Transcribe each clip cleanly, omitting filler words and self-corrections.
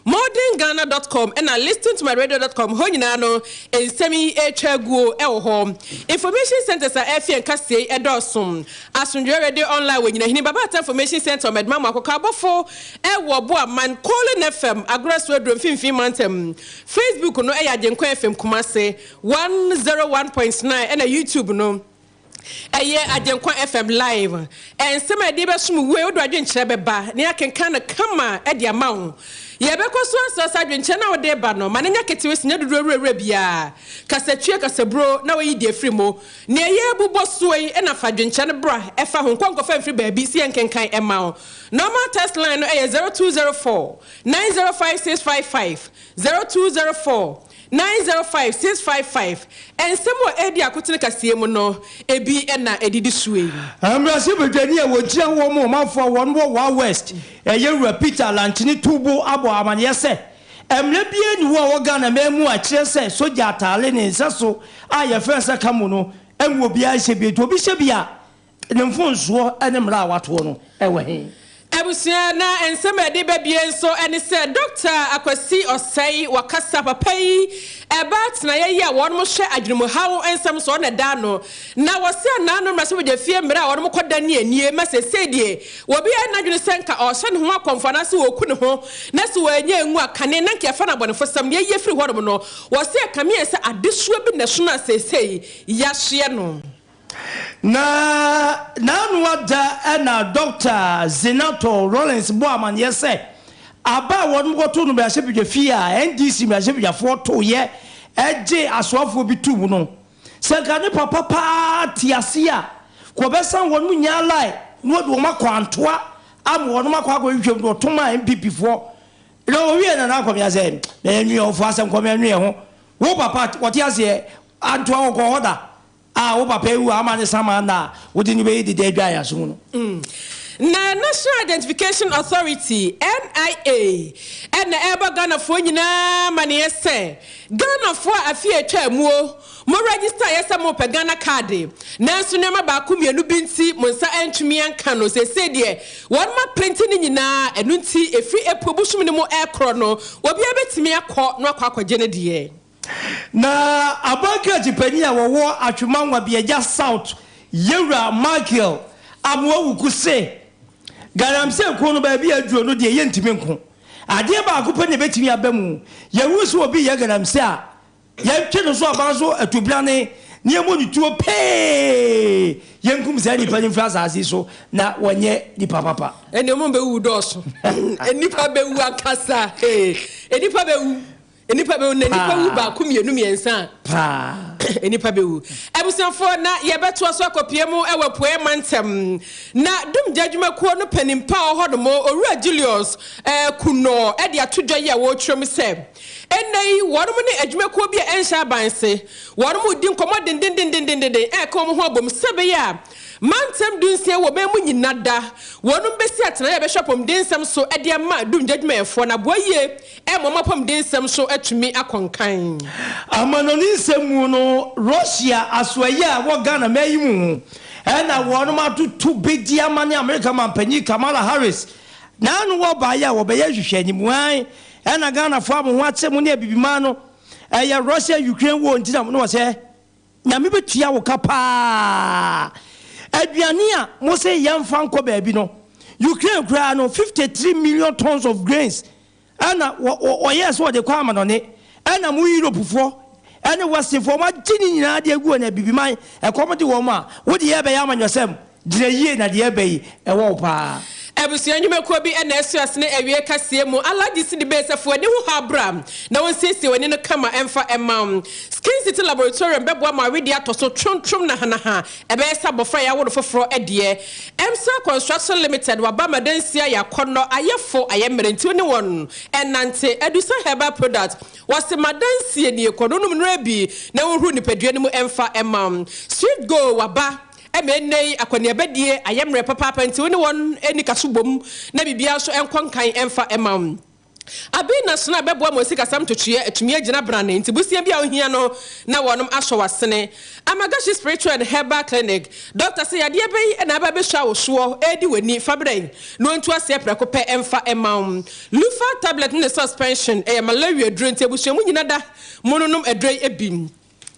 modernghana.com and listen to my radio.com honeyano and semi echaguo home information centers are FE and Cassie Edosum as from your radio online when you know Babata information center med mama kokabofo boa man calling FM aggress road 15 mantem Facebook no Agyenko FM Kumase 101.9 and a YouTube no Agyenko FM live and some idea some way do adwen chebe ba na can kama e dia ma Yebeko so sadwen chena wo de ba no manenya ketiwesi nya dudure bia kasatue kasabro na wo yi de frimo na ye bubo soyi e na fadwen chene bra e fa ho nkwankofa mfiri ba bi si enkenkan e ma normal test line no 0204 905655 0204 905655 and some more edi akotene kasiem no ebi na edidi suwe amrase bedani e wo gia wo mo mafo won wo west yewura Peter Lantini tubo abo amane se emle bie ni wo Ghana memu a kire se soja atale ne nsaso a ye fensa kamo no enwo bia hye bie to bi hye bia ne mfonso ene mra wato no ewe he Abusia na ensema de babie so ene se Dr. Akwasi Osei wakasa papai about na ye won mo hwe adwumu hawo ensem so na da no na wose na no mase je fie mra won mo koda ne anie masese die obi na dwunu senka o hye ne ho akomfa na se woku ne ho na se wanya enwu akane na nke fa na bonefo sam ye firi hodom no wose kamie se adesuo bi na so na sesei ya hye no na wada na Dr. Zinato Rollins Boaman yese aba won go to no be ahye bidwa fie a NDC me ahye bidwa fo to ye eje asofo bi tubu no se ka ne papa pa tiase a ko be san won mu nya lai no do ma kwantoa am won ma kwa go hwem do to ma MPP fo no wie na akom ya se na enwi ofo asem kom enwi ho wo papa wotiase antoa go hoda wo papa wu amane sama na wodi ni be di de dwa ya so no na National Identification Authority NIA and eba Ghana fo nyina mane yese Ghana fo afie twa muo mo register yese mo pe Ghana card na so ne ma ba ko mienu binti mo nsa antumi anka no se de won ma print ni nyina enu nti efi epobushum ni mo ekro no obi abetimi akọ no akwaje ne de na abaka jipani a wo atwemanwa biaja South Yewra Michael amwa wukuse garamse ko no ba bia aduo no de ye ntimi nko ade ba akopɛ ne betimi abamu yewusu obi ye garamse a ye twene so abanzo atublane ne emonu pe yenkum za ni pani frasa so na wonye ni papa ene mo be wu doso enipa be wu akasa enipa be wu enipa be wu na enipa wu ba kumienu miensa pa enipa be wu ebusanfo na ye beto so akopiem ewe poe mantem na dum judgment ko no panimpa ohodomo owura Julius kuno e de atodwa ye wo twem se enei worum ne adwuma ko bi ensha banse worum di nkomo den ko mo ho abom sebe ya mantem dunse wo be mu nyinada wonum besi atena ye be shopom densem so e de ma dum judgment efo na boye e momapom densem so atumi akonkan amanoni semu no Russia aswaye a wo Ghana mayimu na wonum atutu bedi amane America mampanyi Kamala Harris na no wo ba ya wo be ya hwehwe animu an na Ghana fo am ho atsemu ne bibima no ya Russia Ukraine wo ntina no wo se nyame betua wo kapa aduane a mo se yamfa nko baabi no Ukraine kura no 53 million tons of grains ana yes what they kwa amanone ana mu Europe fo ana west fo ma gini nyina de agu na bibiman e komode wo ma wo de ye be ya amanyosem dire yie na de ye be yi e wo pa ebusia nyumekuo bi na esuas ne ewie kasie mu alaji si de besefo ne hu habram na won sisi woni no kama emfa emam Skin City Laboratory bebo ma wedi atoso twomtwom na hanaha ebe esa bofra ya wodo foforo edie Emsa Construction Limited wa ba madansia ya kono ayefo ayemrenti ne won enante edusa herbal product wase madansia ne kono num no bi na wohuru nipadua ne mu emfa emam Sweet Go wa ba emenei akwani abedie ayemre papa nti woni won eni kasubom na bibia so enkonkan emfa emam abi na sona beboa mo sika sam tochie atumi agina brane nti busia bia ohia no na wonom ahwo wasene Amagashi spiritual and herbal clinic doctor say ade be na aba be hwa wo so edi wani fabreng no ntu ase preko pe emfa emam lufa tablet ne suspension malaria drink ebusia mu nyina da mononum edrei ebim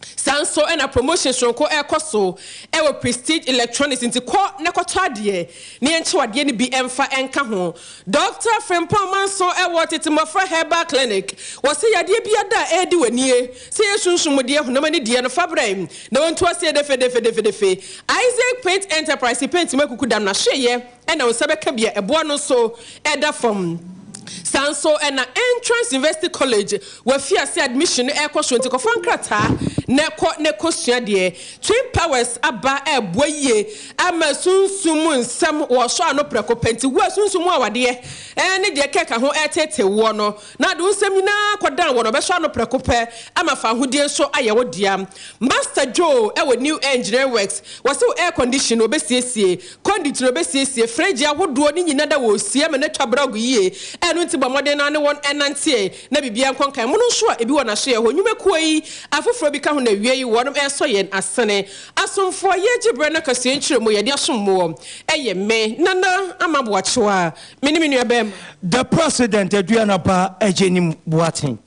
Sanso and a promotion show ko ekoso ewo prestige electronics into ko nekotade ne enchwade ne bi emfa enka ho Dr. Frempon Manso ewo tetimofra herbal clinic wose yade bia da edi wanie se yesunsunmode ho na mani die no fabrem na wonto ase defe Isaac Paint Enterprise paint makuku dam na hweye e na wosabeka bia ebo no so eda from Sanso and an entrance university college where fear admission air question to Fankrata, Neko Shadie, Twin Powers, Abba, Boye, Amasun Sumun, some was shot no precopenti, was Sumawa dear, and the Keka who ate one. Now do seminar, Quadan, one of a shot no precope, Amafa who dear so I would dear. Master Joe, our new engineer works, was so air conditioned, obesiacy, condition obesiacy, Freja would do any another was Siam and a Tabrog ye, and went to modern and one and nancy, never be unconquered. Monosure, if you want to share when you make way, after becoming a way you want to answer yen as sunny. As some 4 years, you bring a casino, my dear, some more. Eh, me, Nana, I'm a watcher. Minimum, the president, ADUANABA, AGYENIM, BOATENG.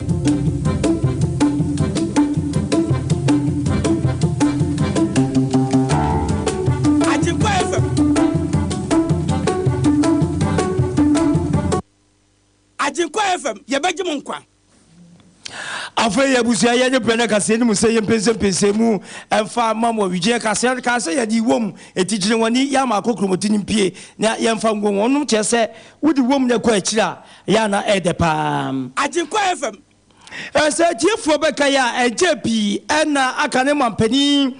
Ajinkwa FM yebeji mu nkwa afa ya busia ya ne brana kase ne mu se yempese mu emfa mamo wije kase ya di wom etijire woni ya ma kokromoti nimpie na yemfa ngwon wonum chese wudi wom ne kwa akira ya na edepa Ajinkwa FM ese tiefo beka ya ejebi na akane mampani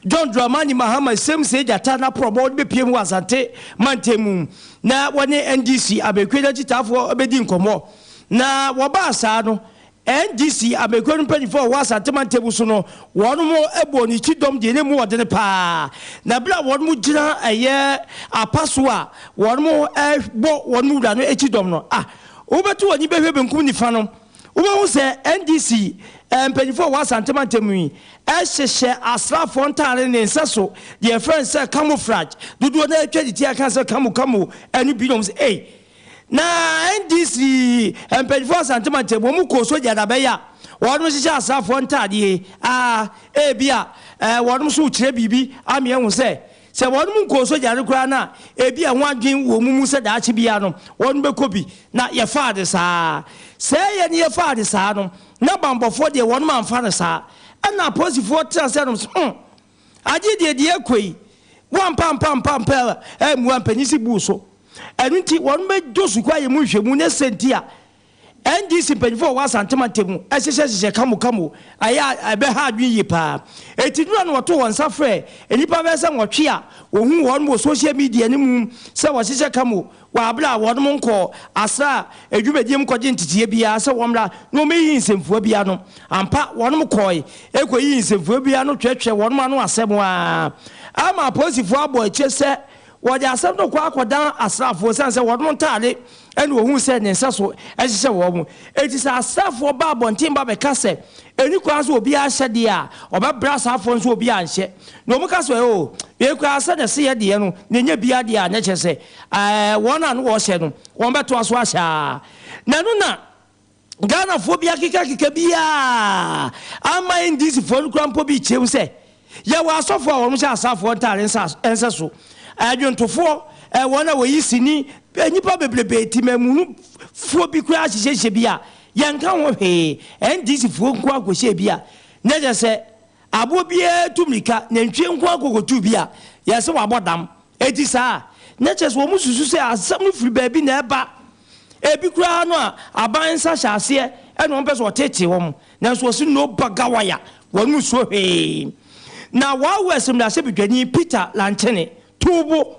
John Dramani Mahama semse jata na promo be piem wasante mantemu na woni NDC abekweda jitafo obedi nkomo na woba asa no NDC abekwenu mpanyifo wasante mantemu so no wono ebo ni chidom de ne mu wode ne pa na bla wono jira eye apaso a wono bo wono wura no echidom no obetu woni behwe benkum ni fa no wo se NDC mpanyifo wasante mantemu ehye asrafo ntare ne nseso the friend say camouflage dudu na atwa diti aka say kamu anu binoms na NDC mpanyifo asante bo mu ko soja da be ya wonu hye asrafo ntade bia wonu so kire bibi ame hu say se wonu mu ko soja rekura na bia ho adwen wo mu se da achi bia no wonu be kobi na ye faade saa se ye ne ye faade saa no na bambofo de wonu man fa ne saa na positive transferums aje de ekoi wan pam mu ampanisi buso enunti won me dosu kwa ye mu hwemu ne sentia NDC penfo wasantemantem ehye kamu aya abe ha adwen yi pa etidura no to won safre enipa be se nwotwe a ohun won mo social media ni mu se wo hye kamu wa abla won mo nko asa edwumadiem koje ntitie bia se womra no me yi nsemfuo bia no ampa won mo koi ekoyi nsemfuo bia no twetwe won ma no asem a ama posifu abo eche se wode asem no kwa akodan asrafo sanse won mo ntale ene ohun se ne nsaso ehye wo mu etisa asrafo ba bontin ba be kase eni kwa so obi a hyede a obabra asafo nso obi a nhye no mu kase be kwa asa ne se ye de no ne nya bia de a ne kyese won an wo hye no won beto aso ahya na no na Ghana fo bia kika bia ama indisi fo nkrampo bi chem se ye wa asofo a won hye asafo ntare nsaso adwontofo wona wo yisini enipa beblebe timemu fo bi kura hye bia yanka ho he NDC fo nko akohye bia ne je se abo bia tumika na ntwe nko akokotu bia ye se wabodam eti saa ne je se wo mususu se asam firi ba bi na eba ebi kura no a abansa hyase ene won pese otete wo na so si no bagawaya won muso he na wa wesem da se bidwani Peter Lantene tubo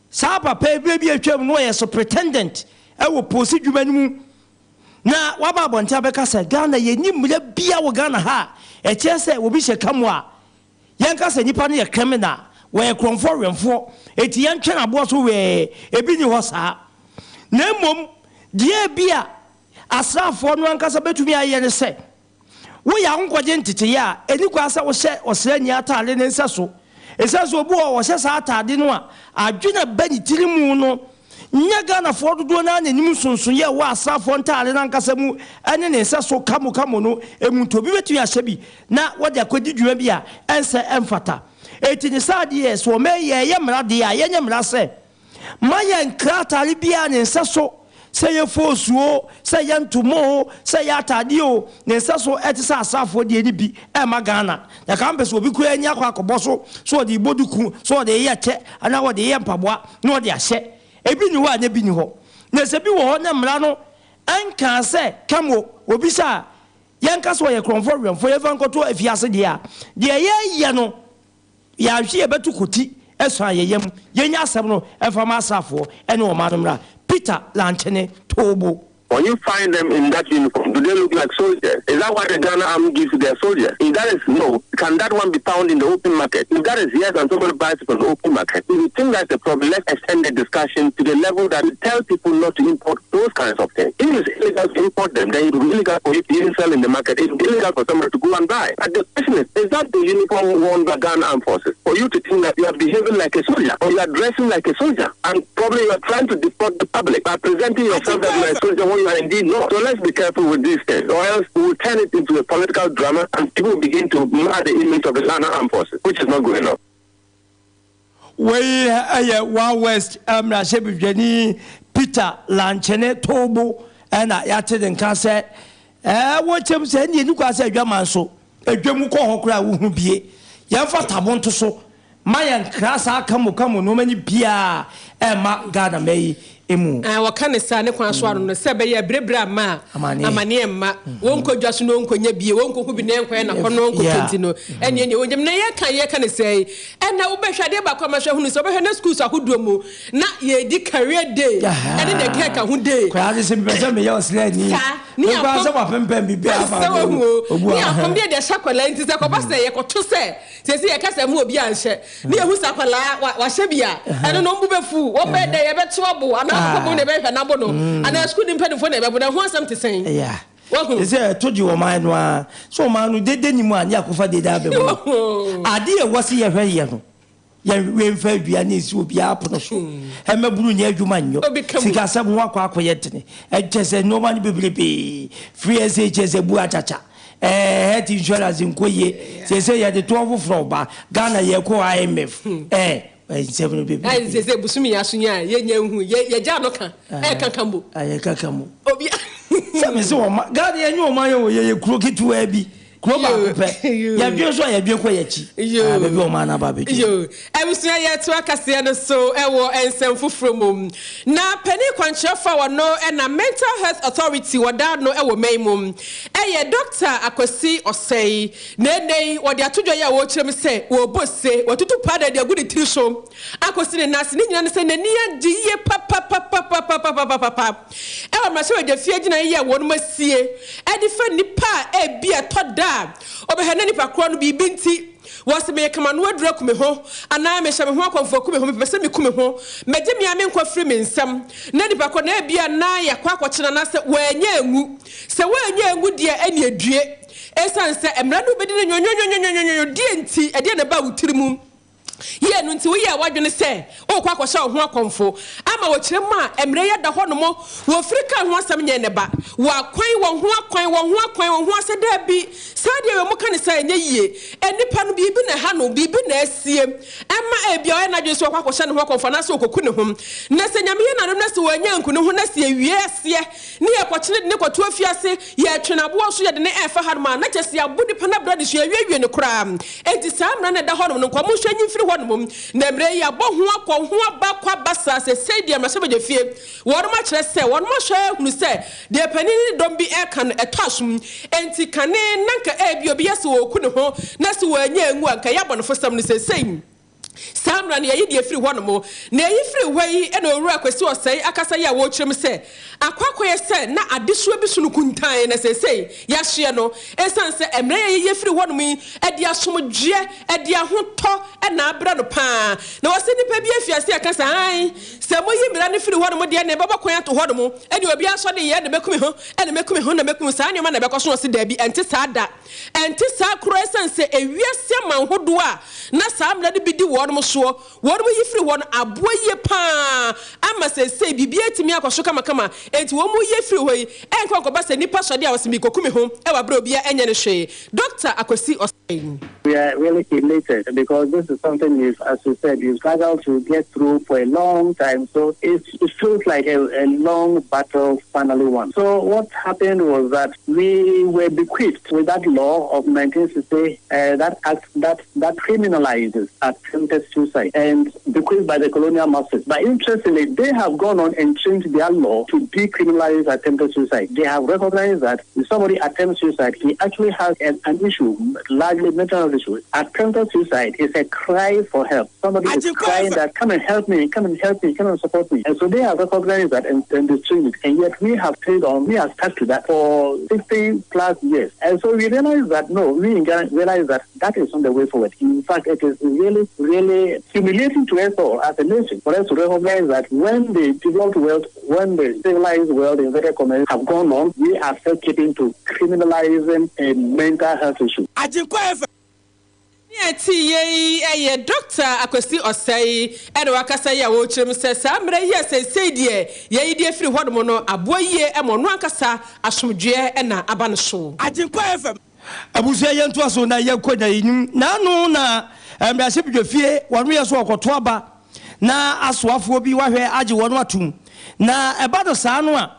sa papa bi atwam no ye so pretendent wo posi dwumanimu na waba bonta beka se Ghana ye nimle bia wo Ghana ha chese wo bi hye kamwa yanka se nipa no ye criminal we kronfo remfo eti yantwe na bo so we ebi ni ho sa na mom die bia asrafo no ankasa betumi aye ne se wo ya nkwaje ntete ya eni kwa sa wo hye osra ni atale ne nsa so esaso obu wo hye sa atade no a adwena bani tirimu no nya Ghana fo dodo na nanim sonson ye wo asrafo ntale na ankasa mu ene ne nsa so kamo no emuntu obi betumi ahye bi na wo de akodi dwuma bi a ense emfata eti ni sa de yes wo me ye mra de a ye nya mra se maya nkratale bia ne nsa so say ye fosuo say ye ntomo say ye atade o ne nsa so etisa asafo de ni bi e ma Ghana ya ka mpeso obi kura nya kwa koboso so de iboduku so de ye che ana wo de ye mpaboa no de ahye ebi ni ho anya bi ni ho na se bi wo ho na mra no anka se kamo obi sa ye nka so ye kronfo wemfo ye fankoto afiase de a de ye no ya hwe ye betu koti eso ayeyem ye nya asem no efama asafo ene o manumra Peter Lanchene Tobo. When you find them in that uniform, do they look like soldiers? Is that what the Ghana Army gives to their soldiers? If that is no, can that one be found in the open market? If that is yes, and somebody buys it from the open market, if you think that's a problem, let's extend the discussion to the level that we tell people not to import those kinds of things. If it's illegal to import them, then it will be illegal for you to even sell in the market. It's illegal for somebody to go and buy. But the question is that the uniform worn by Ghana Armed Forces? For you to think that you are behaving like a soldier, or you are dressing like a soldier, and probably you are trying to defraud the public by presenting yourself as a soldier when you are indeed not. So let's be careful with these things, or else we will turn it into a political drama and people will begin to mar the image of the Ghana Armed Forces, which is not good enough. We Wild West Shebijani Peter Lanchene Tobo and Yated and Cassette. What you said, you look as a German so a German Hokra who be Yafa Tabonto so. Mayan Krasa come no many Pia and Mark Ghana may. Wakane sane kwa swaro no sebe ye brebra ma amane ma wonko dwaso no wonko nya bie wonko hu bi ne nkwa na kono wonko tenti no ene ene wonjem na ye kan sei ena wo behwade ba kwa mahwe hunu so behwe na schools ahodo mu na ye di career day ene de keka hu day kwa ade se be me yo sle ni ni kwa se wa pempem bi bia ba ni akom de shakwala nti se ko ba se ye ko to se ye ka se mu obi anhye ni ehu sakwala wa hye bia ene no mbu befu wo be de ye beto obo ana ko ne be na bono ana school dim pedifo na be bo na ho asem te sen yeah is it told you o man no so man no de ni mu anya kofa de da be mo ade e wose ye hwe ye no ye wemfa dua ni si obi apono so e maburu nya adwuma nyo sika sab ho akwa tene e jese no man bebrebe free SHS bu achacha health insurance nkoye se ye de 12 from ba Ghana ye ko IMF seven people. I say busumi asunya ye nyahu ye ja no kan kankambo aye kankambo obi se so God ye nyu o man ye kuro kitu abi kuro ba pe ya dwe so ya dwe ko ya chi baby o man na ba be yo ebusunya ye to akase no so ewo ensem fufromom na pani kwanchefa wono na mental health authority woda no ewo maimum eye doctor akwasi osei nenei wode atodwo ya wo kirem se wo bose watutu pada de agudi tirisho akwasi ne nase ni nyina ne se nani agi ye papa ewo ma se wode fie gina ye wo no masie e di fa nipa e bia toda obehana nipa kro no bibi nti wose me kama no adura kume ho ana me hye me ho akonfo kume ho me pese me kume ho megye me ame nkofre me nsam na nipa kro na bia na yakwa akokyena na se wanya engu se wanya engu de ane adue esanse emra no bedi nyonyonyonyonyonyo die nti e de na ba wutirimu ye no nti wo ye wadwene se o kwa kwasha ho akonfo ama wo kire ma emre ye da ho no mo wo Afrika ho asam nye ne ba wa kwan wo ho ase da bi sade we mo kan se enye yie enipa no bibi na ha no bibi na asie ema e bia o na dwe so kwa kwasha ne ho akonfo na se okoku ne hom na se nyame ye na no na se wanya nku ne ho na se ewie asie ne ye kwakire ne kwato afiase ye twenabo so ye de ne efa harma na kyese abudi pana brade so ewie ne kura enti samra ne da ho no nko mo hwanyi firi honum na mre ya bo ho akọ ho aba kwa basa se dia ma sebe fie wonu ma kire se wonu ma hwe hunu se de panini dom bi e kan etosum enti kane nanka e bi obi yesi wo ku ne ho na se wanya engu anka ya bo no fosam ne se Samra ne yidi free one mo na yi free wai e na owura kwesi osai akasa ya wo kyerem se akwakoye se na adeso bi sunu kuntan na sesei ya hye no esan se emre ye free one mo e dia somdwe e dia hoto e na abra no pa na wose nipa bi afiase akasa ai se mo yi mira ne free one mo de na baba kwan to hodo mo e de obi aso de ye de mekumi ho e de mekumi ho na mekumi sa anyoma na bekoso no se da bi enti sa da enti sa kro esan se ewiase man hodo a na samra de bi di wo no so what we free one aboye pa ama say bibia timi akosho kama enti wo mu ye free we enko ko ba se nipa so dia wasimi kokumi ho e wa bra obia enye ne hwe Dr. Akwesi Osei. We are really elated because this is something as you said, you struggled to get through for a long time. So it feels like a long battle finally won. So what happened was that we were bequeathed with that law of 1960 that criminalizes attempted suicide and bequeathed by the colonial masters. But interestingly, they have gone on and changed their law to decriminalize attempted suicide. They have recognized that if somebody attempts suicide, he actually has an issue, largely mental health issue. Attempted suicide is a cry for help. Somebody is crying that, come and help me, come and help me, come and support me. And so they have recognized that and changed it. And yet we have stayed on, we have stuck to that for 60 plus years. And so we realize that, no, we realize that is not the way forward. In fact, it is really, really humiliating to us all as a nation for us to recognize that when the developed world, when the civilized world in inverted commerce have gone on, we are still keeping to criminalizing a mental health issue. Dr. Akwesi Osei and Wakasa ya wo kyerem se samre ye se die ye die free hodo no aboye e mo no ankasa asomdwe e na aba no so Ajinkwa FM abusia ye nto aso na ye konya yinim na no na mbiase bidwafie wonu ye so okoto aba na asoafo bi wahwe age wono atum na eba do saa no a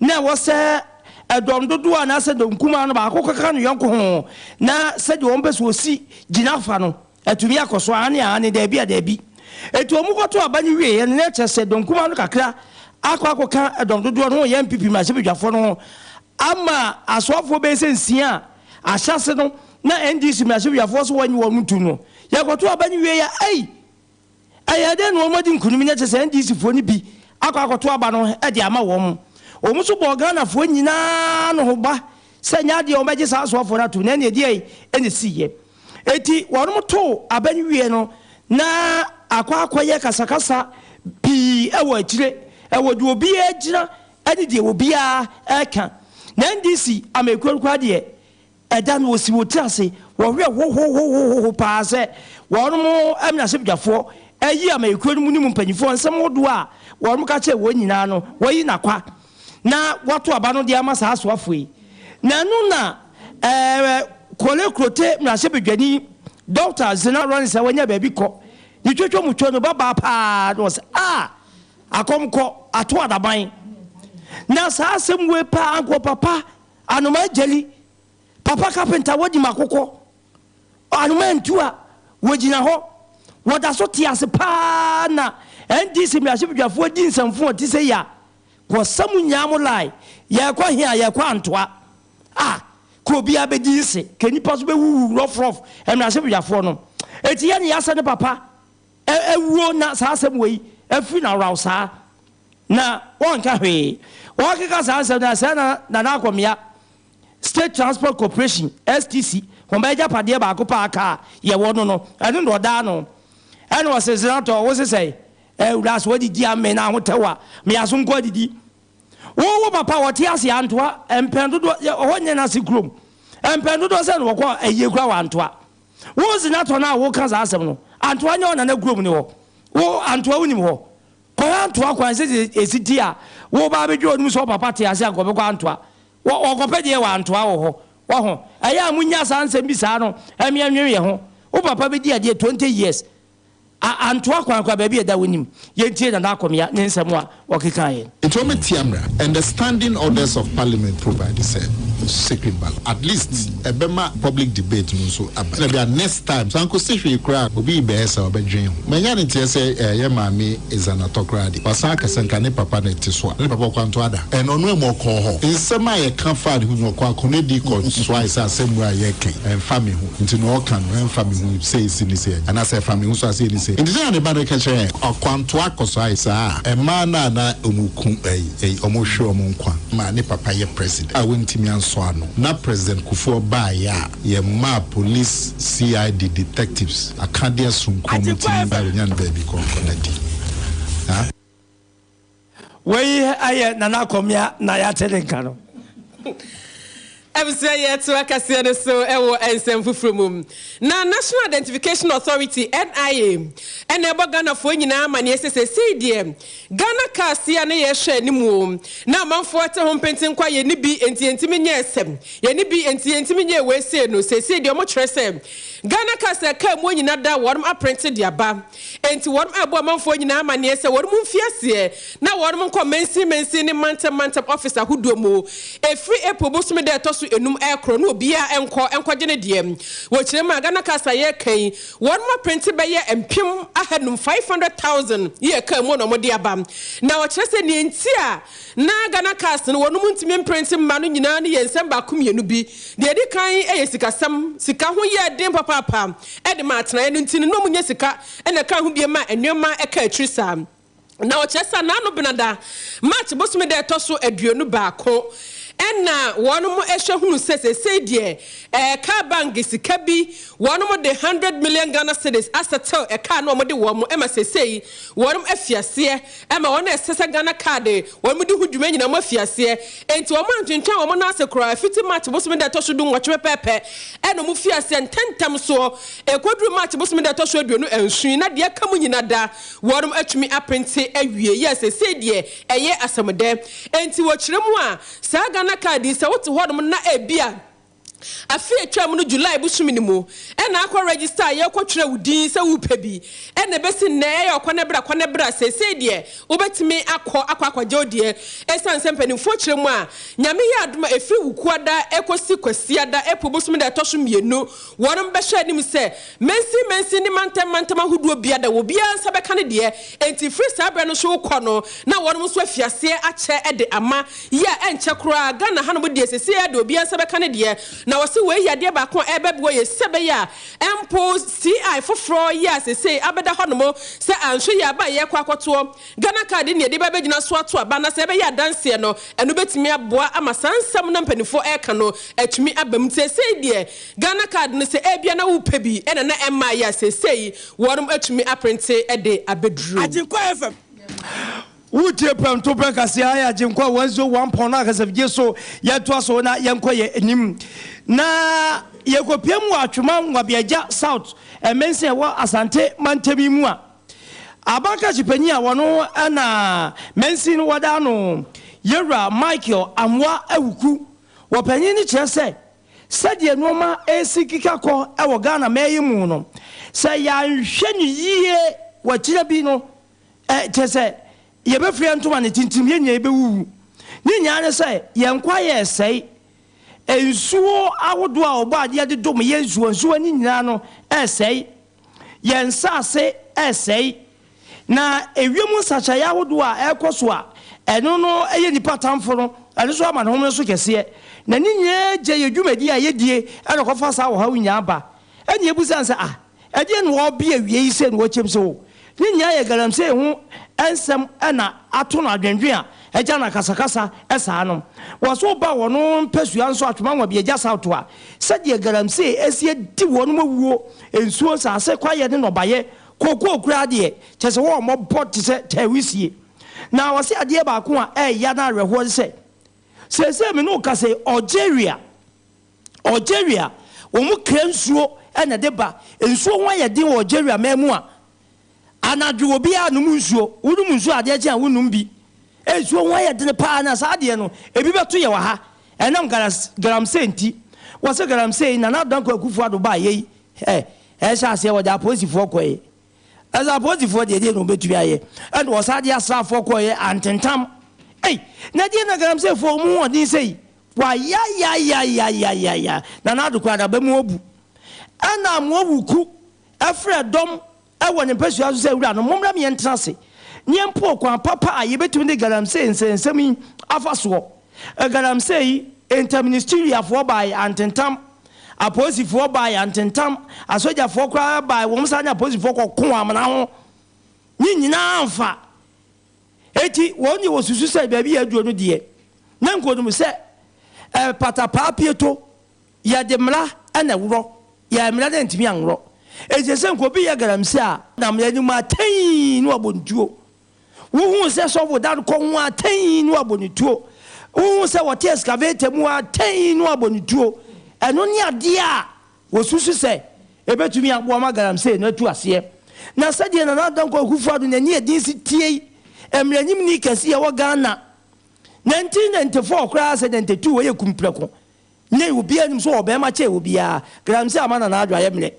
na wo se edom dodo a na se donkuma no ba akokaka no yonko ho na se de won beso osi ginafa no atumi akoso ane da bi etu omukoto abanye wie ne chese donkuma no kakra akoka edom dodo no ye mpipi ma se bidwafo no ama asoafo be se nsia ahyase no na NDC ma se bidwafo so wanyi wo mutu no ye koto abanye wie ya ayade no omodi nkunumi ne chese NDC fo ni bi akoto aba no e de ama wo mu omuso bogana fo nyina no hoba senya de o meje sa so fo na to na ne die ene siye eti wono to abanwie no na akwakoye kasakasa bi ewo akire ewo de obi agina ade de obi a eka na ndisi amekwankwa de eda no osi wotiase wo hwe ho paase wono mo amna sebdafo ayi amekwanu mu ni mu mpanyifo nsem wodo a wono ka che wo nyina no wo yi nakwa na watu abano di ama sa asoafo na no na kole krote mrase bedwani Dr. Zina Ronisa wanya baby ko ni twetwo mutwo no baba pa no se akomko ato adaban na sa asem we pa anko papa anoma jeli papa carpenter wodi makoko anoma ntua wogina ho woda so tiase pa na NDC mrase bedwafo di nsamfo ti se ya ko samu nyamu lai ye kwa hia ye kwa antoa ko bia bedi se keni paso be wu rough emna se bidafo no eti ye ne yasa ne papa ewuo na sa asem wei afi na rawsa na won ka hwe wo keka sa asem na sa na akomia State Transport Corporation STC ko ba ja pade ba ko pa aka ye wo no eno ndo da no eno wo se senator wo se sei ulas wadi di ame na hotewa me asonko didi wo papa woti ase antoa empendo do honye na sikrom empendo do se no ko ayekura wantoa wo senator na wo kan za asem no antoa nya ona na grom ni wo antoa unim ho ko antoa kwan se esiti a wo ba bedwo onum so papa te ase agobe ko antoa wo kopede wa antoa wo ho aya munya sa ansem bi sa no emianwe ho wo papa be di ade 20 years antoa kwa baby da wonim yentie na akomia ne nsem a okekaye it will be tiamra and the standing orders of parliament provide said secret ballot. At least a bema public debate so about next time. So Uncle Steve crowd will be best or bedroom. Many say mami is an autocracy. Pasaka Sankane Papa Netiswa. Papa Quantuada. And on no more call. In some I can't find who no quite connected twice as same way and family who into no can and family who says in this year. And I say family who say this. In the end, the banner catcher or Quantuaco size a man na umukum a omosho omunkwa. Mani Papa ye president. I went to me and Swano. Na President Kufuor ba ya ma police CID detectives. Akandia sum committee by the young baby connected. Wei aye nana komia na ya telenkano. Say yet to Akasiano so and Semfufumum. Now, National Identification Authority, NIA, and a Ghana for Yinam and SSC, dear Ghana Cassiana Yeshe Nimu. Now, Manforta home painting quite Yenibi and Tientiminesem, Yenibi and Tientiminia West, no say, the Omotresem. Ghana Cassa came when you not that warm up printed the above, and to warm up one for Yinam and yes, what moon fierce. Now, what one commencing Manta officer who do more a free apple busme there to enum aircraft no bia enko enkwagene diem wo kire ma Ghana Kasa ye kan one more print be ye empim ahadum 500,000 ye kan mo no mo de abam na wo kire se ne ntia na Ghana Kasa no wonum ntimi print ma no nyina ne ye nsem ba kumienu bi de di kan e sikasam sika ho ye den papa e de ma atena no ntini no munya sika e na kan ho bia ma enwema e ka atri sam na wo kire sa na no benada match bosume de to so aduonu baako Enna one more extra who says a say dear car bank is kabi one more the 100 million Ghana cedis as a tell a car no more the one more say one of FIAC Emma one assessor Ghana card one would do who you mean no more FIAC and to a man to enter one answer cry 50 match was made that to do what you pepe and no FIAC and 10 times so a quadru match was made that to show you and she not dear coming in that one at me up and say yes a say dear a year as some of them and to watch them one Saga Kadi sa wote hodom na ebia afie twam no July busumi mu e na akwa register ye kwotwere wudin sa wupa bi e na besi na ye akwa ne bra se de wobetimi akwa jodie e sanse mpanimfo kyere mu a nyame ye adoma efiri wukuada ekosi kwasiada epo busumi da toso mienu wonom be hwa nim se mensi ni mantam huduo bia da wo bia nsa be kane de enti free sabra no so kɔ no na wonom so afiase akyɛ e de ama ye enche kura Ghana hanom de sese ya de obi nsa be kane de na wasi we yade ba kon ebebo ye sebe ya empo CI foforo ya sese abeda honomo se anhwe ya ba ye kwakoto Ghana card ne de ba begina so ato aba na se be ya dance no enu betimi aboa ama sansam na mpanifo eka no atumi abam sese de Ghana card no se ebia na wo pebi ena na emma ya sese worum atumi aprinte e de abedru Ajinkwa FM Utie pem to pem kase aya Ajinkwa 101 na kasafje so ya to so na yenko ye enim na yekopiem wa atwuma ngwabiaja south emense wa asante mantemi mu a abaka chipani a wono na mensi no wada no yewra Michael amwa awuku wopanyi ni kyerese sade noma esikika ko e wo Ghana meyimu no se ya nhwe ni yie wa kira bi no kyerese yebefria ntoma ne tintim ye nya ebewu ni nya ne se yenkwa ye sei ensuo awodo a oba ade de dom ye nsuo ni nyina no esei yensase esei na ewiemu sacha ya awodo a ekoso a eno no eye nipa tamfo no ade so ama no ho so kese na ni nya je yedwumadi a yedie e no kofa sa wo ha wunya aba eni ebusan se ede no obi awie yi se no wachem se wo ni nya ye galamse ho ensem na ato no adwendwe a eja na kasakasa esa no waso ba wono mpasua nso atwoma nwa bi eja sauto a sade galamse esie di wono mawuo ensuo sase kwaye ne no baye kokko okura de kyese wo mo bot se tawisie na wase ade ba ko a ya na reho se me no kase Algeria wo mu kransuo na de ba ensuo ho ye din Algeria mamu a anadwo obi a no munsuo wonum nsuo ade agye a wonum bi ensuo ho ye de pa na sa ade no ebi beto ye wa ha enam garam senti wose garam sei na na dan ko akufu ado ba ye sha se wo da posifo koye asa posifo de no betu aye and wo sa de asrafo koye antentam na de na garam sei fo mu odin sei wa ya na na do kwa da ba mu obu ana mo wuku afre dom e woni mpasuaso se wura no momra me yentrase nyempo kwa papa a yebetumi de galamsey nsensemi afaso galamsey interministerial for by antentam aposi for by antentam asoja for kwa by wo msanya aposi for ko amana ho nyina amfa eti woni wo susu se bia bi aduo no de na nkodum se patapa pieto ya demla ana wuro ya mla de ntimi anwro ejese nkobi ya galamsey a na mla ma tan no abontuo wo se so wo dan ko ho atan no abontuo wo se wo te excavator mu atan no abontuo eno ni ade a wo susu se ebetumi abo ma galamsey no atu ase na sade na dan ko Akufo-Addo na ni edin si tie emranyim ni kase ya wo Ghana 1994 kra 72 wo ye kumpreko ne obi anim so obema che obi a galamsey amana na adwa ye mle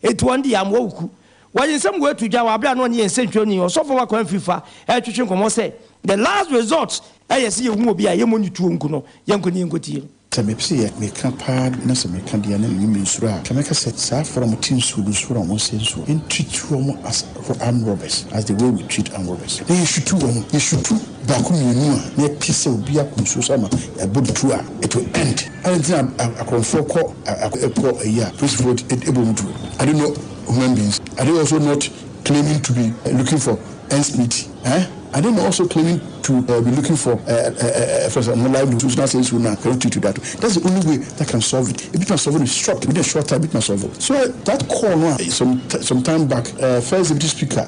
etu on di amwo wuku wani nsem go etudwa wa bra no ne nsentwe ni osofo wa kwan fifa etwetwe nkomo say the last resort ayesi ye hu obi a ye monituo nku no ye nkoni nkoti Tamepsi me kapa na se me kandia na mi nsura kameka se sa from team sudu sura mo senso in treat them as armed robbers as the way we treat armed robbers they should ba ko nyinu a na pise obi akunso sama e bodu tu a it will end anything akonfo ko epo a please vote it able to I don't know human beings are they also not claiming to be looking for ends meet I don't also claiming to be looking for some livelihood to not say so now to that. That's the only way that can solve it. If it can solve it within a short time, it can solve it. So that call now, some time back, first deputy speaker,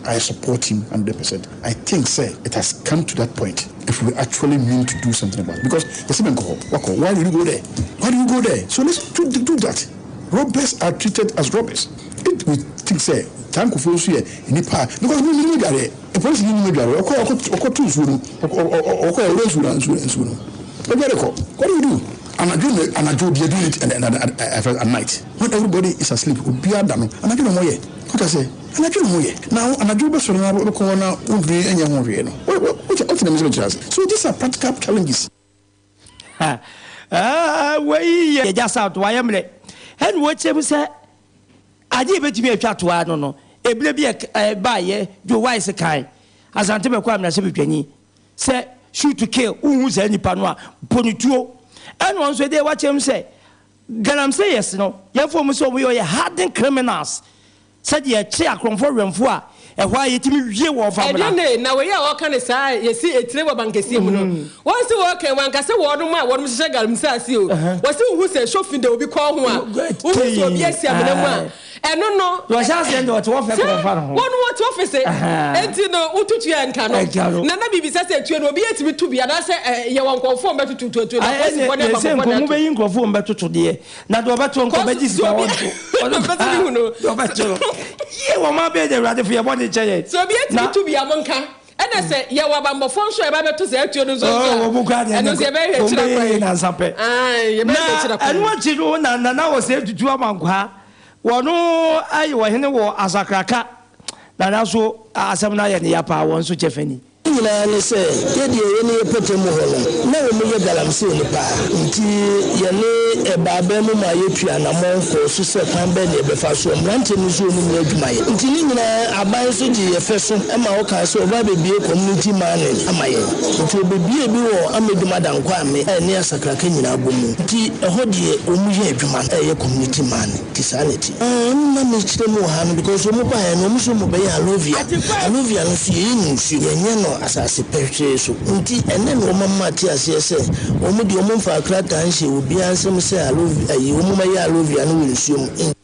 I support him 100%. I think, sir, it has come to that point. If we actually mean to do something about it, because the same why do you go there? Why do you go there? So let's do that. Robbers are treated as robbers. If we think, say, time to force here in the park, because we need it. A person in the middle, or two soon, what do you do? And I do it at night. Not everybody is asleep. We are done. And I don't know what I say. And I don't know now. And I do best when I look on won't be any more. So these are practical challenges. We just out. Why am I? And what you say? I did bet me a chat to I don't know. A baby buy do wise a kind. As I tell me, I'm not say shoot to kill who's any panwa, ponituo. And once they watch him say, Galamsey, yes, no, young for so we are hardened criminals. Said ye check from for and why it me war for now we are all kind of say, you see a trip of Bankasi. Once you walk and one can say, what do my what Mr. Galamsey you? What's who says, chauffeur, they will be called one. Yes, and no, was asking what to offer. One what office, and you know, Utu and Cano. Nana be said to be to be, and I say, you won't conform better to whatever moving conform better to the not over to comedy. You will not be the rather for your body. So be it to be a monk. And I say, you are a phone show about to say to you. And was a very and what you do, and I was able to do a monk. Wano ayi wa hene wo asakraka na naso asemna ye ne yapa won so chefani nyina ne se ye de ye ne potemu holo na wo ye Galamsey ne pa nti ye ne e baba mu ma ye tua na monko so se kwan be ne be fa so mrante mu so ni adwuma ye nti ni nyina aban so ji ye fe so e ma wo ka so ba be bie community man amaye nti be bie bi wo ameduma dankwa ame e ne asakraka nyina bomu nti e ho de o mu ye adwuma e ye community man ti sanity na me chire mu ha no because o mu pa ye no mu so mu be ya alovia no so ye nsi ye nye no asase perche so nti ene no mama ti ase se o mu di o mu fa krata nse obi ansem se alovia yi o mu ma ya alovia no we nsuom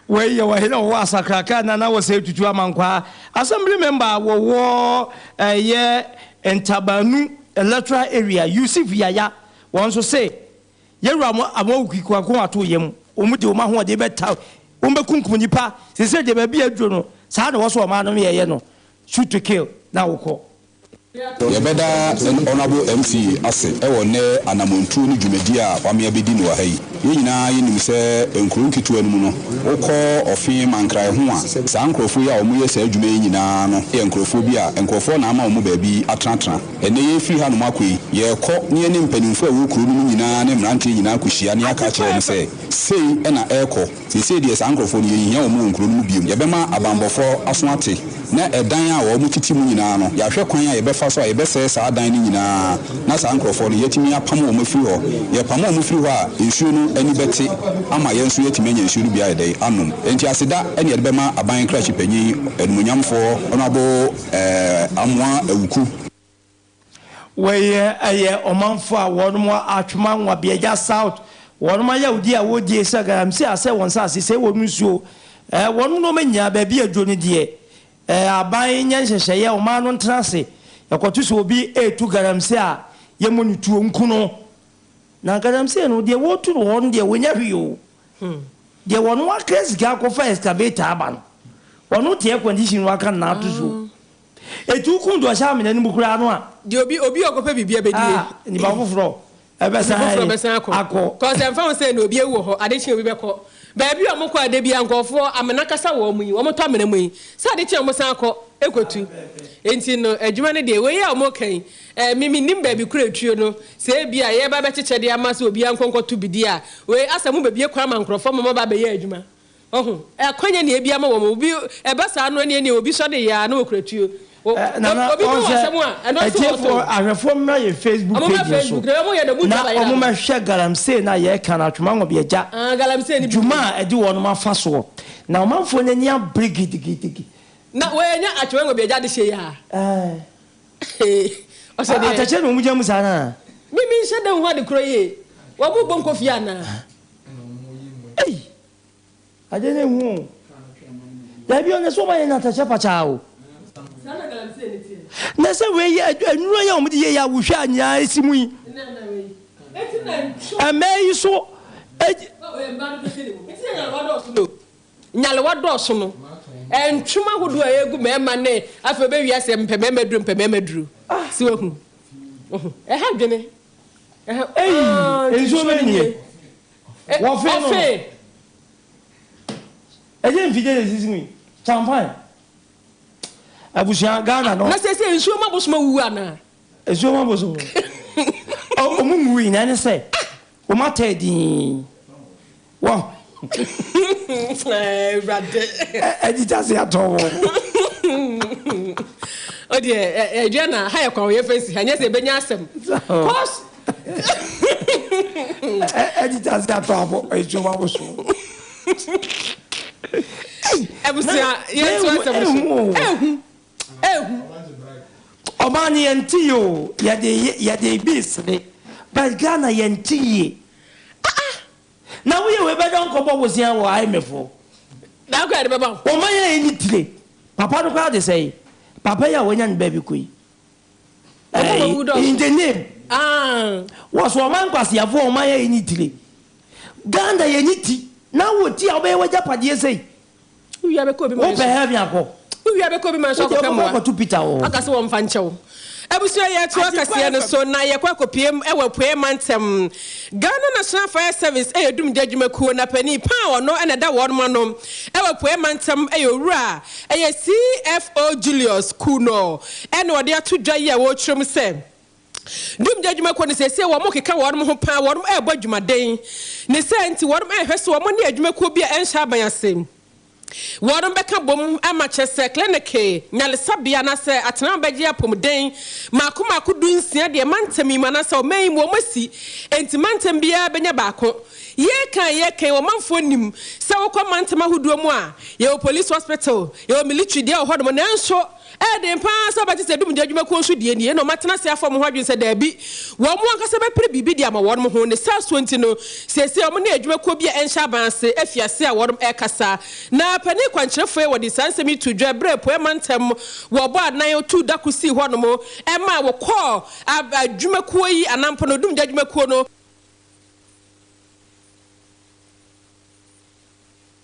we ye wa hena wo asakraka na wo se tutu amankwa assembly member wo ye Entabanu electoral area Yusuf Yaya won so say ye ramo amawukiku akon ato yem o mu di o ma ho de beta o mbekunkum nipa se de ba bi aduro no sa na wo so o ma no ye no shoot to kill na woko Yebeda honorable MC ase e wo ne anamontu ni dwumadi a wame abedi no ha yi yina yinim se enkuru kitu anu no wokọ ofin mankrai ho a sa nkrofo ya omo ye sa adwuma nyina no ye nkrofo bi a nkrofo na ama omo baabi atratra ene ye firi ha no makoi ye kọ ne ne mpanimfo a wokuru no nyina ne mrante nyina kohyia ne aka kire ne se sei na ekọ se de sa nkrofo no ye omo nkuru no biom ye bema abambofo aso ate na edan a wo mo titi mu nyina no ya hwe kwan a ye befa so a ye bese sa adan ne nyina na sa nkrofo no yetimi apam omo firi ho ye pam omo firi ho a ensuo no ani beti ama yenso yetimi anya ensuo no bia yedai anom enti aseda ene yedbema aban krachi panyi enumunyamfo onabo amwa awuku weye aye omanfo a wonmo atwema nwa biaja south wonmo ya udi a wodi esagam se ase wonsa ase se wonusuo wonmo no manya ba bia dwo ne de aban nya nhyehyeye o ma no ntrase yakoto so obi etu garamse a yemonu tuo nkuno na garamse no de wotu no won de wonya hwio de won wa crazy ga ko fa excavator aba no wonu tie condition wa kan na to so etu kun do sha mena ni bukura no a de obi okopa bibia bedie ni ba foforo ebesa akọ cause em fa say na obi ewo ho adechi obi beko baabi o mokọ adebi ankofo amena kasa wo mu yi wo moto amena mu yi sa adechi o mo san akọ ekotu enti no adwuma ne de we ya o mo kan mimi nim baabi kura tuo no se bia ye ba be cheche de ama so obi ankonkoto bidi a we asamu baabi ekwa mankrofo mo ba be ye adwuma ohun akwanya ne ebi ama wo obi ebasa no ne obi so de ya na okura tuo obi mo asemu a eno so ahwefo mma ye Facebook page so na omo ma hwe galamse na ye kana atwuma ngo bi eja galamse ni juma edi wono ma fa so na omanfo nyanya brigidigi na we nya atwuma ngo bi eja de hye ya o se de atache no mujam sana mimi hye de ho de kroye wo bu bon kofia na adene hu da bi on so ma ye na atache pachao na se we ye anuro ya omudi ye ya wuhwe anya esimu yi amei so nyale wadoso no entwuma hodo a egu mema ne afa be wiase mpemema duru si wehu ha dwene enzo be nie wo fe no eje mfide esimu yi champagne abusia Ghana no na se ensuo mabosoma wu ana ensuo mabosoma o mu wi na ne se o ma tedi wo brother edita se ato o de Adriana ha ya kwa we fancy anya se benya asem cause edita se ato abo ensuo mabosoma abusia yes asem Omani yentiyo yade bisne but Ghana yentiye na we be don ko bo wosia wo aimefo na ko ade baba o man ya ni tire papa do kwa de say papa ya wonya ne baby koi in the name was o man kwase yafo o man ya ni tire Ghana ya ni ti na wo ti obe waja pade say wi abe ko bi ma wo be ha bi akọ wi abe ko bi ma so ko kamo ko tu Peter o aka se wo mfa nchew ebusu ye to akase no so na ye kwa kopiem ewa poe mantem Ghana National Fire Service edum djadwumakuo na pani pa no na da won no ewa poe mantem eyowura CFO Julius Kuno ene ode atodwa ye wo twem se dum djadwumakuo ne sese wo mo keka won ho pa won ebo dwumaden ne se nti won ehwese wo mo ne adwumakuo bia ensha abayase Warum beka bom amachese clinic nyale sabia na se atena bagye apomden makoma kudu nsia de mantemi mana se o mai mo masi enti mantem bia benya baako ye kan wo manfo nim se wo kwa mantem ahuduo mu a ye police hospital ye military de hodom na nso de pa so ba se dum de adwumakuo nso de nie no matena se afom ho adwen se da bi wo mo ankasa be pre bibi de ama wo mo ho ne sa so enti no sese o mo ne adwumakuo bia ensha banse afiase a wo ekasa na pani kwankyerefo e wodi sansemi to dwa bre poe mantem wo bo anan otu dakusi ho no mo e ma wo kọ adwumakuo yi anampo no dum de adwumakuo no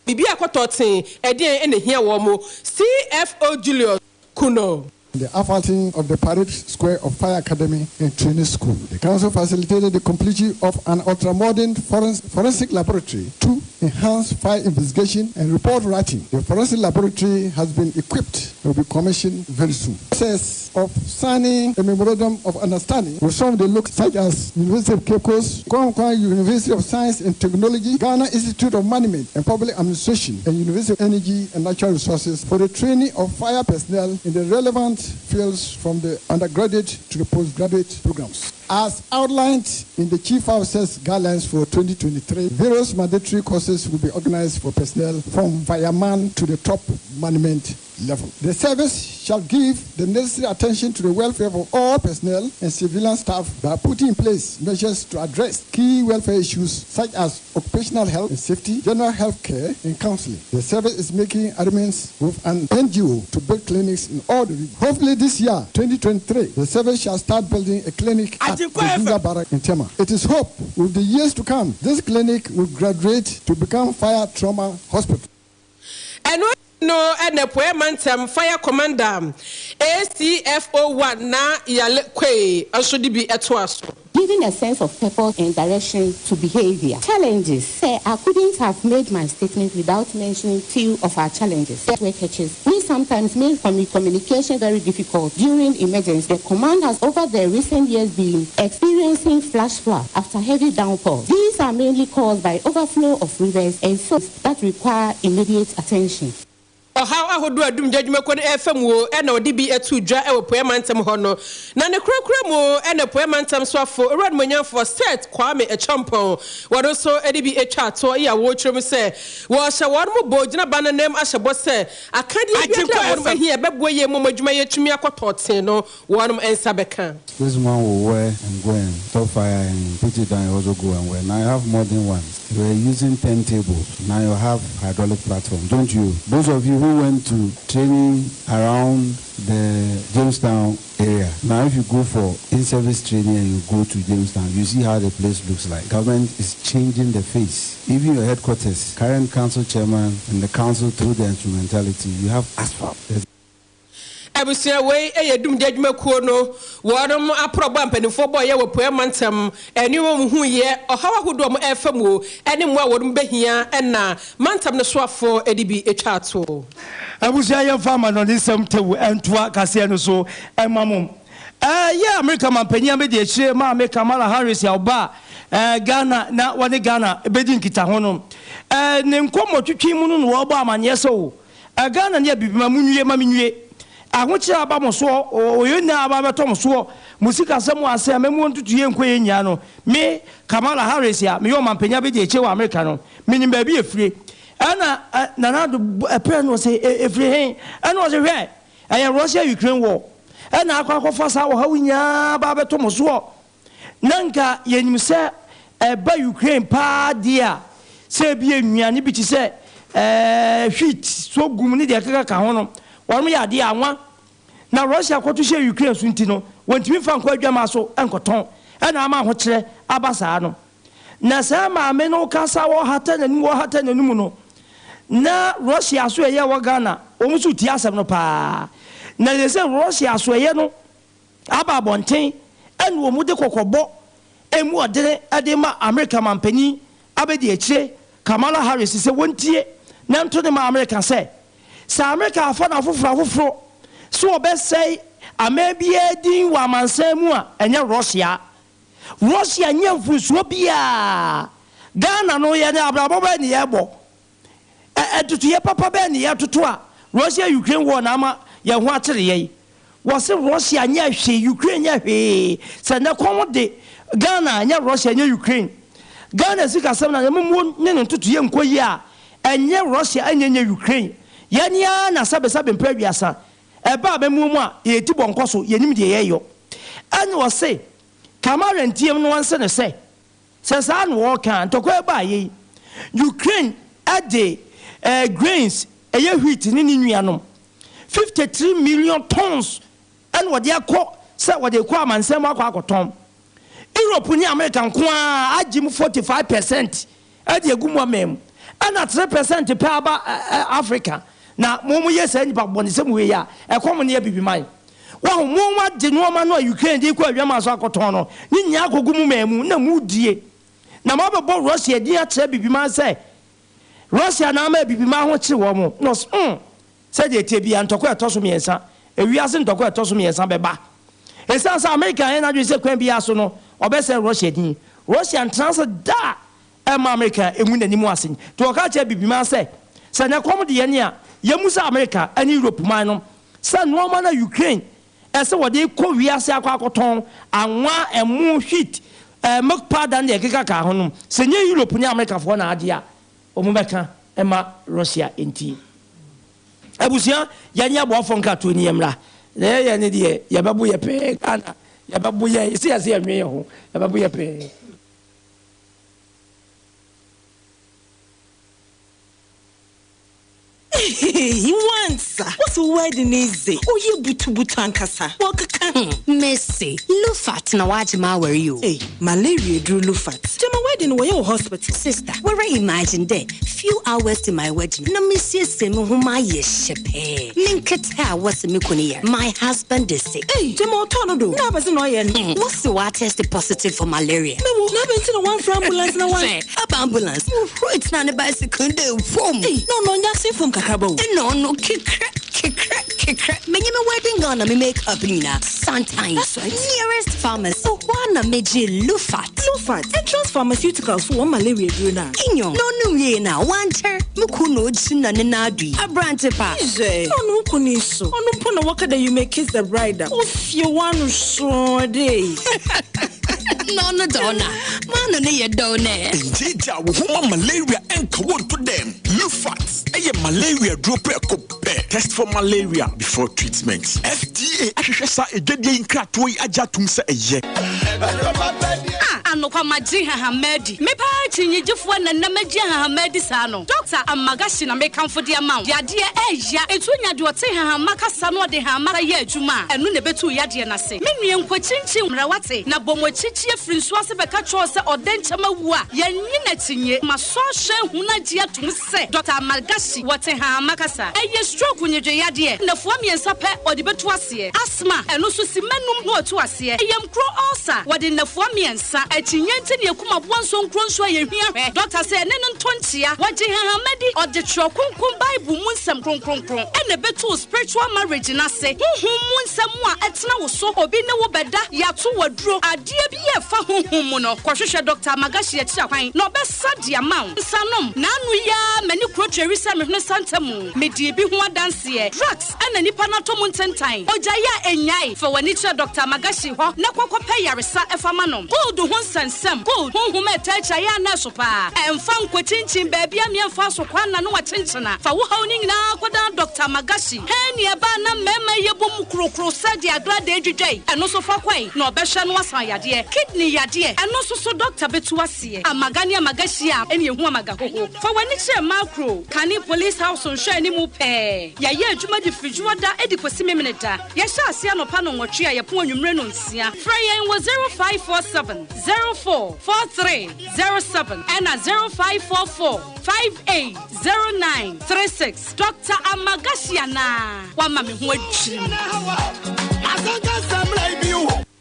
bibi akototen ede ene hia wo mo CFO Julius Kuno the asphalting of the Parade Square of Fire Academy and Training School. The council facilitated the completion of an ultra-modern forensic laboratory to enhance fire investigation and report writing. The forensic laboratory has been equipped and will be commissioned very soon. The process of signing a memorandum of understanding with some of the locals such as University of Cape Coast, Kwangwa University of Science and Technology, Ghana Institute of Management and Public Administration, and University of Energy and Natural Resources for the training of fire personnel in the relevant fields from the undergraduate to the postgraduate programs. As outlined in the Chief Officer's guidelines for 2023, various mandatory courses will be organized for personnel from fireman to the top management level. The service shall give the necessary attention to the welfare of all personnel and civilian staff by putting in place measures to address key welfare issues such as occupational health and safety, general health care, and counseling. The service is making arrangements with an NGO to build clinics in all the regions. Hopefully this year, 2023, the service shall start building a clinic at the Gunga Barrack in Tema. It is hope with the years to come, this clinic will graduate to become fire trauma hospital. And no, and the Puemantam Fire Commander ACFO1 na Yalekwe also be at Waso. Giving a sense of purpose and direction to behavior. Challenges. Say, I couldn't have made my statement without mentioning few of our challenges. Network hitches. We sometimes make communication very difficult during emergency. The command has over the recent years been experiencing flash flood after heavy downpour. These are mainly caused by overflow of rivers and sources that require immediate attention. How I would do a doom judgment on FM and no DB a 2 dry our poemantum hono. Nana crocramo and a poemantum swap for run money for set Kwame a champion. What also a DB a chat so I watch him say, was a one more bojina banner name as a boss say. I can't hear Babway Momajmaya Chimiako thoughts, no one and Sabekan. This one will wear and go and stop fire and put it down, also go and wear. Now I have more than one. We're using turntables. Now you have hydraulic platform, don't you? Those of you who went to training around the Jamestown area. Now if you go for in-service training and you go to Jamestown, you see how the place looks like. Government is changing the face. Even your headquarters, current council chairman and the council through the instrumentality, you have asphalt. Abusia way a doom judgment no wadom aprobam penifo boy ya poemantam eni who ye or how would do FM any more wouldn't be here and na mantam the swap for ADB a chato. Abusia young farmer on this some to and twa Cassiano so and mamum. Yeah, American Mampenia made a share, ma make Kamala Harris Yalba, Ghana, not one Ghana, bedding Kitahono. Name Como to Kimun Wabam and yeso. Ghana near Bimamuye Maminue. I want you about so or you know about Tom so Musika someone say I want to hear Quayano. Me Kamala Harris ya me man Penabi de Chewa Americano, meaning baby free. Anna Nana a pen was a free and was a rare. I am Russia Ukraine war. And I can't fast how we ya Baba Thomas war. Nanka yen say by Ukraine pa dear. Say be a mianibiti say feet so gumini de Kahono. One me idea one. Now Russia got to share Ukraine Suntino, when to me from Quajamaso and Coton, and Ama Hotre Abasano. Nasama Meno Casa or Hatten and War Hatten and Numuno. Na Russia swear Ghana, almost Tiasam no pa. Now they say Russia swear no Abba Bontain and Womude Cocobo, and more Adema American Mampeni, Abedi Kamala Harris is a 1 tier, none to the American say. Sa America found a fufro. So best say, I may be a ding woman say more, and your Russia. Russia, near Fuswabia. Ghana no yana Abrabo ni abo. To your papa Benny to toa. Russia, Ukraine war nama, ya water ye. Was it Russia near she, Ukraine, ye? Send a common day. Ghana, near Russia, near Ukraine. Ghana, sick as some of them, none to young Koya, and near Russia and near Ukraine. Yanya na sabe mprebiasa eba be mumwa ye tibon koso yenim de yeyo and was say Kamara ntiem no wanse ne say sa no wo kan to ko eba ye Ukraine ade grains eye wheat ni nuanom 53 million tons and what they call say what they call amansem akoton Europe ni America kwa agim 45% ade agumu amem and at 3% per Africa. Na momu yes any baboni se mu ya e kom na bibi mai Wow, more genuine no Ukraine dey kwa wiama so akoton no. Ni nya akogu mu memu na mu die. Na ma bebo Russia dia kire bibima say. Russia na ma bibima ho kire wo mo. No say dey tie bia ntoko etoso miensa. Ewiase ntoko etoso miensa beba. Esa sa America en adwe se kwan bia so no, obese Russia din. Russia transfer da America emu nani mu asen. To ka kire bibima say. Say na kom de ye ne a yemusa America ani Europe man no. Say no ma na Ukraine ese wode ko wiase akwakoton anwa emu hit milk powder na ekeka ka honom se nye Europe ni America fo na ade a omubeka ema Russia enti abusia yanya bo fo nka to ni emra na ye ne de ye babu ye pe kana ye babu ye se ase enwe ho ye babu ye pe He wants. What's a wedding is it? Oh, you butu ankasa. Wakaka. Messi. Lufat na wajima where you? Hey, malaria drew Lufat. Jama wedding where your hospital. Sister, where I imagine there. Few hours to my wedding. No Messi semu huma yeshepe. Linketa was mikuni. My husband is sick. Hey, Jama Tonodo. No, but no yen. What's the water test positive for malaria? No, never into the one for ambulance na one. Ambulance. It's not a bicycle. Hey, no, that's it from Kakabo. No, kick. Many me wedding on me make up nina. Sometimes. That's right. Nearest pharmacy. So one meji Lufat. Entrance pharmaceuticals for one malaria druna. Inyo. No ye na. Wanter. Mukuno china nenadi. A brand pa. No kuniso. No pona waka that you may kiss the bride. If you want to show day. No donna. Man no ye donne. Indeed, woman malaria and kawon to them. Lufat. Malaria drop test for malaria before treatment. FDA ahwehwesa edwede nkrato yi ajatum se eye. Anokwa maji Hamedi. Me pa chinyejefo na namaji Hamedi sa no. Dr. Amagashi na me kamfo de amount. Yade eya etunya de ote hamaka sa no de hamaka ye adwuma. Enu ne betu yade na se. Me nue nkwachinchin mrawate na bomochichi afrinso ase beka cho se odenchama wu a yenyi na tinye maso hwe hunaji atum se. Dr. Amagashi wote hamaka sa. Eye stroke nyedwe yade na fo miensa pe ode betu ase. Asma enu so simanum no otu ase. Eyem kro ulcer wode na fo miensa chinyente ne kuma bonso nkronso ye hwia doctor say ne ntontia waje Hamedi or the trokunkum bible munsam kronkronkron ene beto spiritual marriage na se honhom munsam a etena wo so obi ne wo beda yato waduro ade bi ye fa honhom mu no kwahwehwe doctor Magashi ya kira kwan no besa dia maun sanom na anu ya mani krotweri se mehne santamu medie bi ho adanse drugs ene nipa na to muntentan oja ya enyai fa wani kira doctor Magashi ho na kwakwape yaresa efamanom hold ho sansam gold honhom etacha ya na sopa emfa nkwachinchin baby am yemfa so kwana no wachinchina fa wo haw ni nyina koda Dr. Magashi he ne ba na mema yebom krokro sadi agrade edwedwai eno so fa kwai na obehwe no asan yade kidney yade eno so Dr. betu ase amagani Magashi a ene ehu amaga hoho fa wani che macro kani police house on hwe ni mu pe ya ye adwuma di frijuada edi kwesi memeneda ya sha ase anopa no nwotwe a ye po anwumre no nsia fra yen wo 0547 044307 and 0544580936 Dr. Amagasiana wama me ho adwiri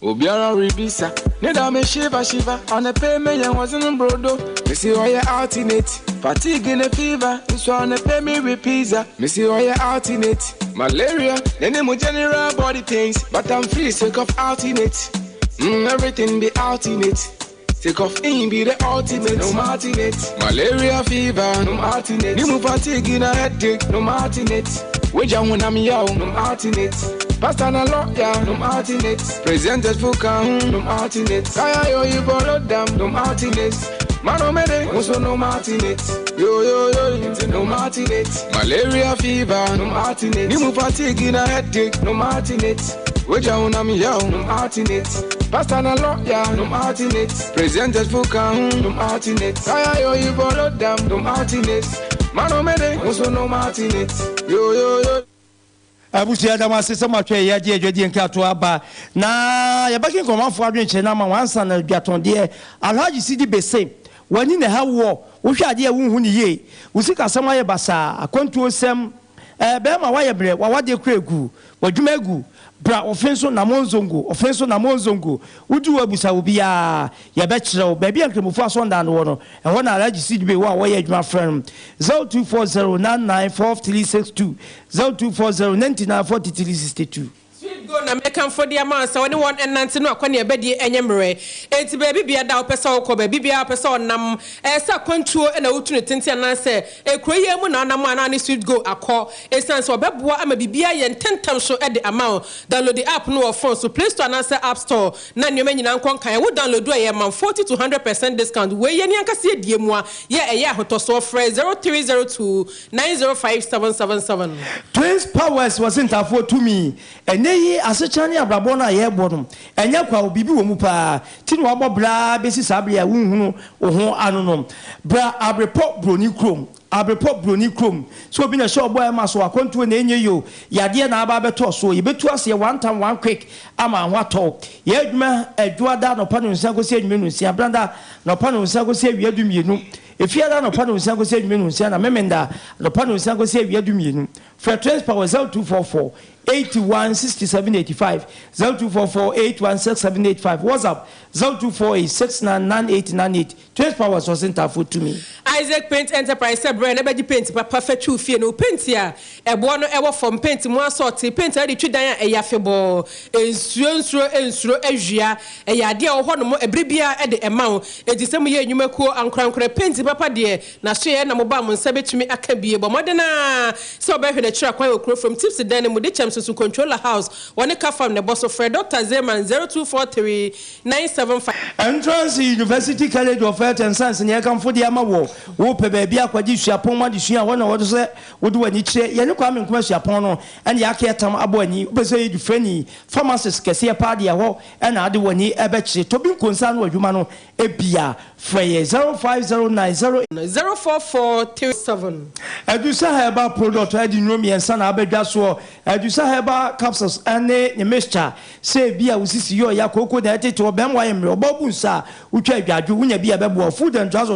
Obiara ribisa neda me shiva on a pay me yan wasn't brodo me see all your alternate fatigue in a fever this one pay me repisa me see all your alternate malaria then mo general body pains but I'm free sick of alternate everything be alternate. Take off in be the ultimate, no martinate. Malaria fever, no martinate. Nimu fatigue in a headache, no martinate. Weja when I'm yow, no martinate. Pasta na lawyer, no martinate. Presented for count, no martinate. Kaya yo you borrow them, no martinate. Mano mede, also no martinate. Yo, no martinate. Malaria fever, no martinate. Nimu fatigue in a headache, no martinate. Weja when I'm yow, no martinate. Pasta na lawyer, no martinate. Presented for count, no martinate. Kaya yo you borrow them, no martinate. Mano mede, also no martinate. Yo. Abusia da masese matwe ya die adwadi nkato aba na ya baki nkomafo adwenche na ma wansa na dwatonde Alhaji Sidi Bese wani ne hawo wo hwa ade wunhu ne ye usika sama ye basa akwantu osem be ma waye bre wa wade kregu wadwuma egu bra offenso na monzongo uju abusa obi a ye be kire ba bia nkremufu asonda no no e ho na alaji sidbe wo a wo ye adwuma friend 0240994362 0240994362 go na mekan for the amount so any one enante no akwa ne bedi enyemre enti baby bia da opesa okọ baby bia opesa onam sa kwantuo na wotu ne tenti ana se ekroye mu na anam ana ne sweet go akọ esan so beboa ama bibia ye ntentam so e de amount download the app no phone so Play Store and App Store na nyoma nyina nkon kan wo download do ye man 40 to 100% discount we ye ni ankase die mu a ye eye ahotoso frɛ 0302905777 Twins Powers wasn't afford to me ene asechani abrabo na ye bono enya kwa obibi wo mu pa tinu abo bra besi sabre ya wunhunu oho anonom bra abrepop broni krom so obi na show boy ma so akonto na enye yo yade na aba beto so ye betu ase one time one quick ama anwato ye adwuma adwada no pa no nsa gosi adwuma no nsia branda no pa no nsa gosi awiadu mienu efiada no pa no nsa gosi adwuma no nsia na memenda no pa no nsa gosi awiadu mienu for Twins Power 0244 816785 0244816785 WhatsApp 0248699898 Twins Power so center for to me Isaac Paint Enterprise brand e be paint papa fetu fie no paint ya ebo no ewo from paint mo asort paint e de twidan e yafebo ensuro ahua e yade a wo ho no mo ebribia e de ema e di sem ye enwumakuo ankrankra paint papa de na so ye na mo ba mo nsa betumi aka bie bo modena so be hwede kira kwan okro from tips den mo de chamsu controller house one ka from the boss of Dr. Zeman 0243975 Entrance University College of Health and Science ne kan fodi ama wo pe ba bia kwaji suapon ma de sua wo na wo se wo de wani kire ye ne kwa me nkoma suapon no ene ya ka etam abo ani wo se you frani pharmacist kese pa de ho ena ade wani ebe kire to bi konsa no adwuma no ebia freye 0509044437 Edusa Herbal product adi nromi ensa na abedwa so Edusa Herbal capsules ene ne mixture se bia usisi yo ya koko da tete obem wa yemre obobunsa utwa adwadwo unya bia bebo food and drugs